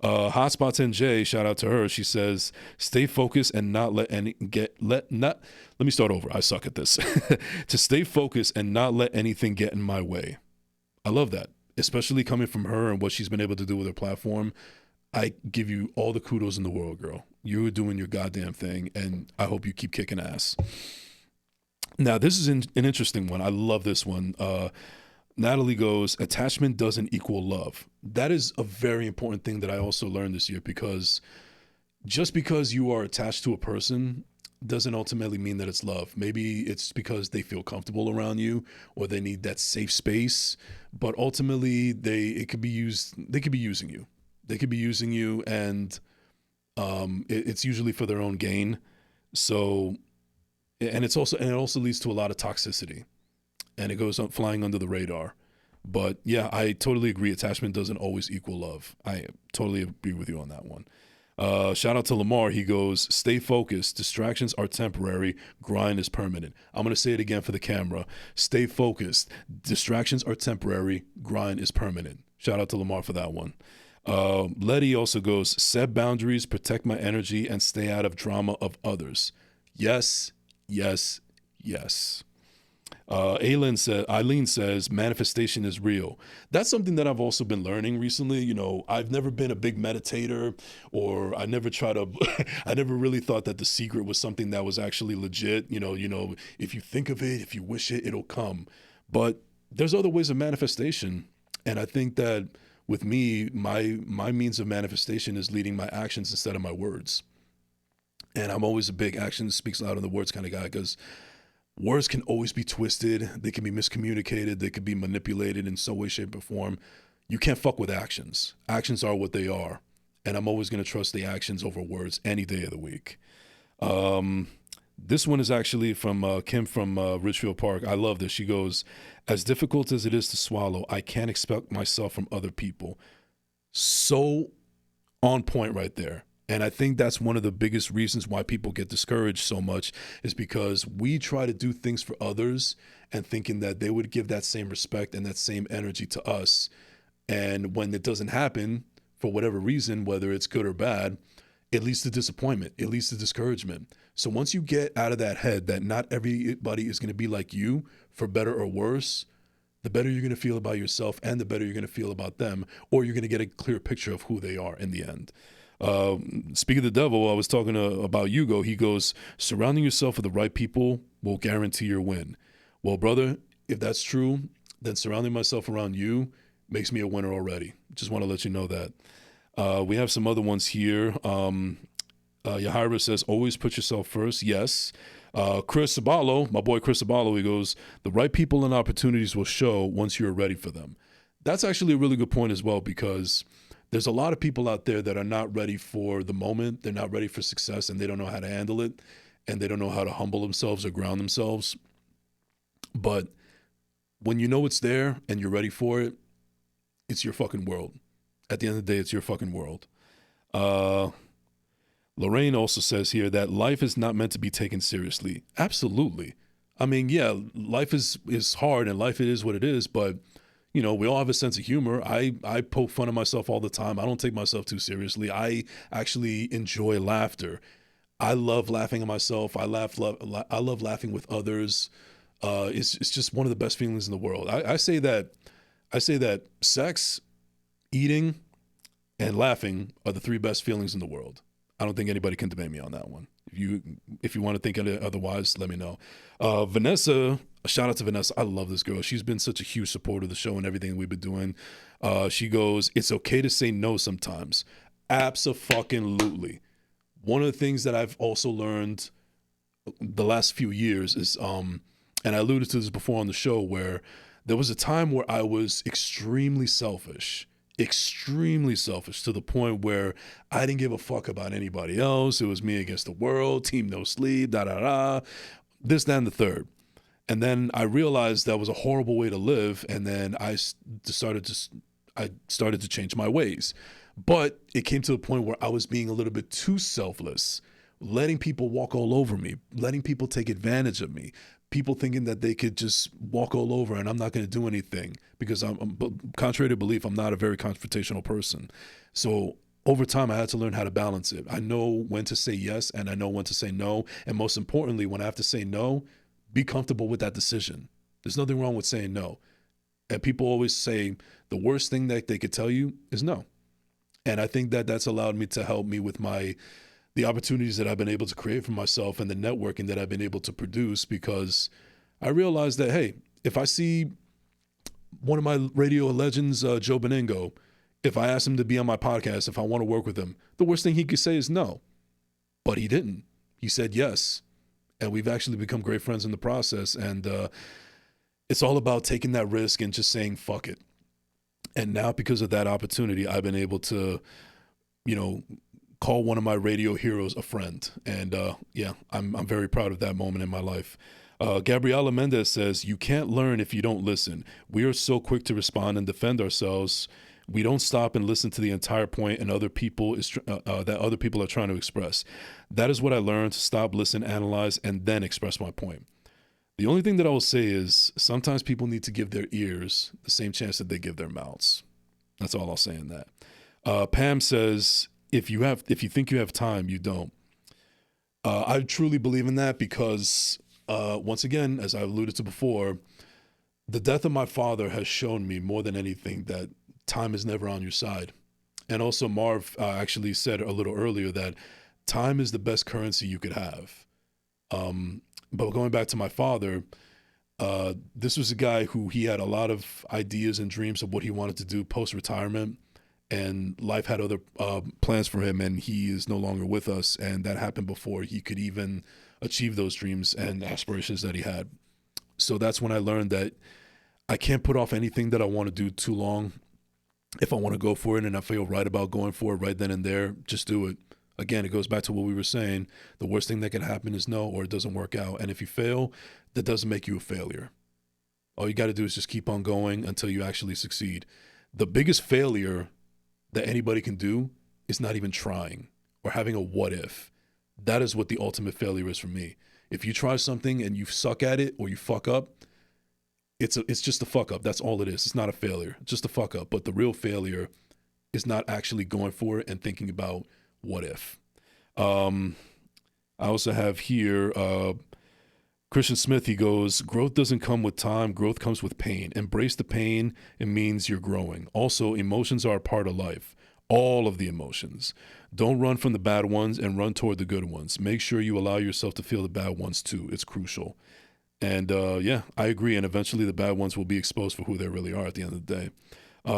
S1: Hotspots NJ, shout out to her. She says, "Stay focused and not let any let me start over. I suck at this. To stay focused and not let anything get in my way." I love that, especially coming from her and what she's been able to do with her platform. I give you all the kudos in the world, girl. You're doing your goddamn thing, and I hope you keep kicking ass. Now, this is an interesting one. I love this one. Natalie goes, "Attachment doesn't equal love." That is a very important thing that I also learned this year, because just because you are attached to a person doesn't ultimately mean that it's love. Maybe it's because they feel comfortable around you, or they need that safe space, but ultimately they could be using you. They could be using you, and it's usually for their own gain. So, and it also leads to a lot of toxicity, and it goes on flying under the radar. But yeah, I totally agree. Attachment doesn't always equal love. I totally agree with you on that one. Shout out to Lamar. He goes, "Stay focused. Distractions are temporary. Grind is permanent." I'm going to say it again for the camera. Stay focused. Distractions are temporary. Grind is permanent. Shout out to Lamar for that one. Letty also goes, "Set boundaries, protect my energy, and stay out of drama of others." Yes, yes, yes. Eileen says, "Manifestation is real." That's something that I've also been learning recently. You know, I've never been a big meditator, or I never I never really thought that The Secret was something that was actually legit. You know, if you think of it, if you wish it, it'll come. But there's other ways of manifestation. And I think that with me, my means of manifestation is leading my actions instead of my words. And I'm always a big action speaks louder than the words kind of guy, because words can always be twisted. They can be miscommunicated. They can be manipulated in some way, shape, or form. You can't fuck with actions. Actions are what they are. And I'm always going to trust the actions over words any day of the week. This one is actually from Kim from Ridgefield Park. I love this. She goes, "As difficult as it is to swallow, I can't expect myself from other people." So on point right there. And I think that's one of the biggest reasons why people get discouraged so much, is because we try to do things for others and thinking that they would give that same respect and that same energy to us. And when it doesn't happen, for whatever reason, whether it's good or bad, it leads to disappointment. It leads to discouragement. So once you get out of that head that not everybody is going to be like you, for better or worse, the better you're going to feel about yourself, and the better you're going to feel about them, or you're going to get a clear picture of who they are in the end. Speaking of the devil, I was talking about Hugo. He goes, "Surrounding yourself with the right people will guarantee your win." Well, brother, if that's true, then surrounding myself around you makes me a winner already. Just want to let you know that. We have some other ones here. Yahira says, always put yourself first. Yes. Chris Sabalo, my boy Chris Sabalo, he goes, the right people and opportunities will show once you're ready for them. That's actually a really good point as well, because there's a lot of people out there that are not ready for the moment. They're not ready for success, and they don't know how to handle it, and they don't know how to humble themselves or ground themselves. But when you know it's there and you're ready for it, it's your fucking world. At the end of the day, it's your fucking world. Lorraine also says here that life is not meant to be taken seriously. Absolutely. I mean, yeah, life is hard and life it is what it is, but you know, we all have a sense of humor. I poke fun of myself all the time. I don't take myself too seriously. I actually enjoy laughter. I love laughing at myself. I love laughing with others. It's just one of the best feelings in the world. I say that sex, eating, and laughing are the three best feelings in the world. I don't think anybody can debate me on that one. If you want to think otherwise, let me know. Vanessa, a shout out to Vanessa. I love this girl. She's been such a huge supporter of the show and everything we've been doing. She goes, it's okay to say no sometimes. Abso-fucking-lutely. One of the things that I've also learned the last few years is, and I alluded to this before on the show, where there was a time where I was extremely selfish to the point where I didn't give a fuck about anybody else. It was me against the world, team no sleep, this, that, and the third. And then I realized that was a horrible way to live. And then I started to change my ways. But it came to the point where I was being a little bit too selfless, letting people walk all over me, letting people take advantage of me, people thinking that they could just walk all over and I'm not going to do anything, because I'm contrary to belief, I'm not a very confrontational person. So over time, I had to learn how to balance it. I know when to say yes and I know when to say no. And most importantly, when I have to say no, be comfortable with that decision. There's nothing wrong with saying no. And people always say the worst thing that they could tell you is no. And I think that that's allowed me to help me with the opportunities that I've been able to create for myself and the networking that I've been able to produce, because I realized that, hey, if I see one of my radio legends, Joe Beningo, if I ask him to be on my podcast, if I want to work with him, the worst thing he could say is no. But he didn't. He said yes. And we've actually become great friends in the process. And it's all about taking that risk and just saying, fuck it. And now because of that opportunity, I've been able to, call one of my radio heroes a friend. And I'm very proud of that moment in my life. Gabriela Mendez says, you can't learn if you don't listen. We are so quick to respond and defend ourselves. We don't stop and listen to the entire point and that other people are trying to express. That is what I learned: to stop, listen, analyze, and then express my point. The only thing that I will say is sometimes people need to give their ears the same chance that they give their mouths. That's all I'll say in that. Pam says, if you think you have time, you don't. I truly believe in that because, once again, as I alluded to before, the death of my father has shown me more than anything that time is never on your side. And also Marv actually said a little earlier that time is the best currency you could have. But going back to my father, this was a guy who he had a lot of ideas and dreams of what he wanted to do post-retirement, and life had other plans for him, and he is no longer with us. And that happened before he could even achieve those dreams and aspirations that he had. So that's when I learned that I can't put off anything that I want to do too long. If I want to go for it and I feel right about going for it right then and there, just do it. Again, it goes back to what we were saying. The worst thing that can happen is no, or it doesn't work out. And if you fail, that doesn't make you a failure. All you got to do is just keep on going until you actually succeed. The biggest failure that anybody can do is not even trying or having a what if. That is what the ultimate failure is for me. If you try something and you suck at it or you fuck up, it's just a fuck up. That's all it is. It's not a failure. It's just a fuck up. But the real failure is not actually going for it and thinking about what if. I also have here Christian Smith. He goes, growth doesn't come with time. Growth comes with pain. Embrace the pain. It means you're growing. Also, emotions are a part of life. All of the emotions. Don't run from the bad ones and run toward the good ones. Make sure you allow yourself to feel the bad ones too. It's crucial. And I agree. And eventually the bad ones will be exposed for who they really are at the end of the day.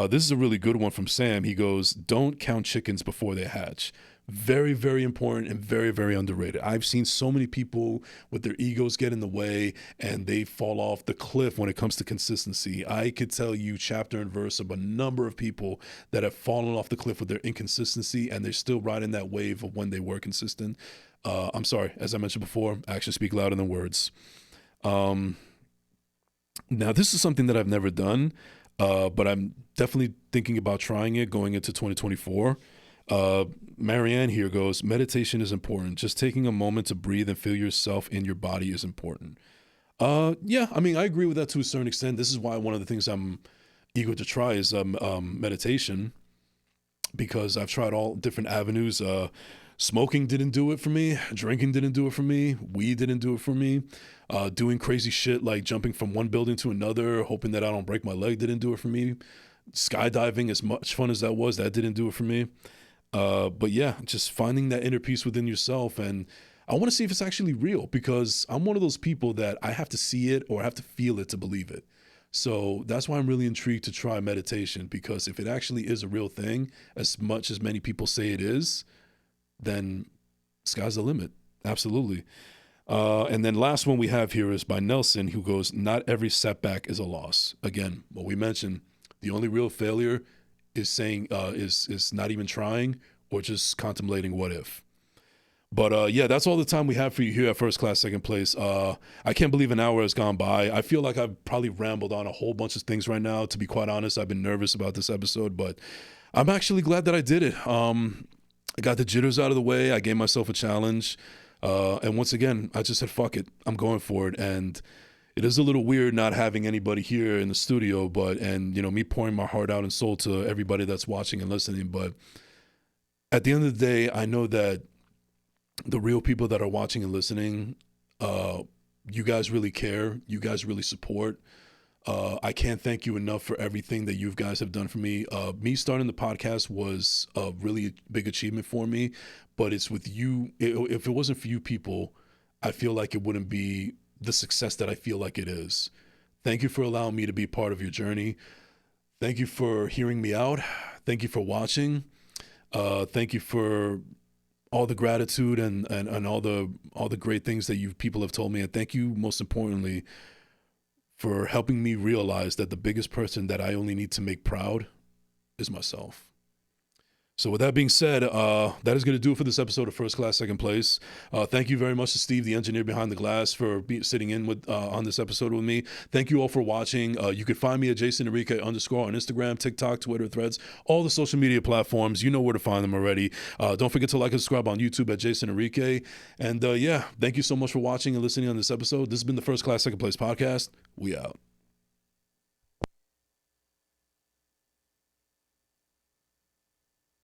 S1: This is a really good one from Sam. He goes, don't count chickens before they hatch. Very, very important and very, very underrated. I've seen so many people with their egos get in the way and they fall off the cliff when it comes to consistency. I could tell you chapter and verse of a number of people that have fallen off the cliff with their inconsistency, and they're still riding that wave of when they were consistent. I'm sorry, as I mentioned before, actions speak louder than words. Now, this is something that I've never done, but I'm definitely thinking about trying it going into 2024. Marianne here goes, meditation is important. Just taking a moment to breathe and feel yourself in your body is important. Yeah, I mean, I agree with that to a certain extent. This is why one of the things I'm eager to try is meditation, because I've tried all different avenues. Smoking didn't do it for me. Drinking didn't do it for me. Weed didn't do it for me. Doing crazy shit like jumping from one building to another, hoping that I don't break my leg, didn't do it for me. Skydiving, as much fun as that was, that didn't do it for me. But yeah, just finding that inner peace within yourself. And I want to see if it's actually real, because I'm one of those people that I have to see it or I have to feel it to believe it. So that's why I'm really intrigued to try meditation, because if it actually is a real thing, as much as many people say it is, then sky's the limit. Absolutely. And then last one we have here is by Nelson, who goes, not every setback is a loss. Again, what we mentioned, the only real failure is saying, is not even trying or just contemplating what if. But yeah, that's all the time we have for you here at First Class Second Place. I can't believe an hour has gone by. I feel like I've probably rambled on a whole bunch of things right now. To be quite honest, I've been nervous about this episode, but I'm actually glad that I did it. I got the jitters out of the way. I gave myself a challenge. And once again, I just said, fuck it. I'm going for it. And it is a little weird not having anybody here in the studio, and me pouring my heart out and soul to everybody that's watching and listening. But at the end of the day, I know that the real people that are watching and listening, you guys really care. You guys really support. I can't thank you enough for everything that you guys have done for me. Me starting the podcast was a really big achievement for me, but it's with you. If it wasn't for you people, I feel like it wouldn't be the success that I feel like it is. Thank you for allowing me to be part of your journey. Thank you for hearing me out. Thank you for watching. Thank you for all the gratitude and all the great things that you people have told me. And thank you, most importantly, for helping me realize that the biggest person that I only need to make proud is myself. So with that being said, that is going to do it for this episode of First Class Second Place. Thank you very much to Steve, the engineer behind the glass, for sitting in with on this episode with me. Thank you all for watching. You can find me at JasonEnrique_ on Instagram, TikTok, Twitter, Threads, all the social media platforms. You know where to find them already. Don't forget to like and subscribe on YouTube at JasonEnrique. And yeah, thank you so much for watching and listening on this episode. This has been the First Class Second Place podcast. We out.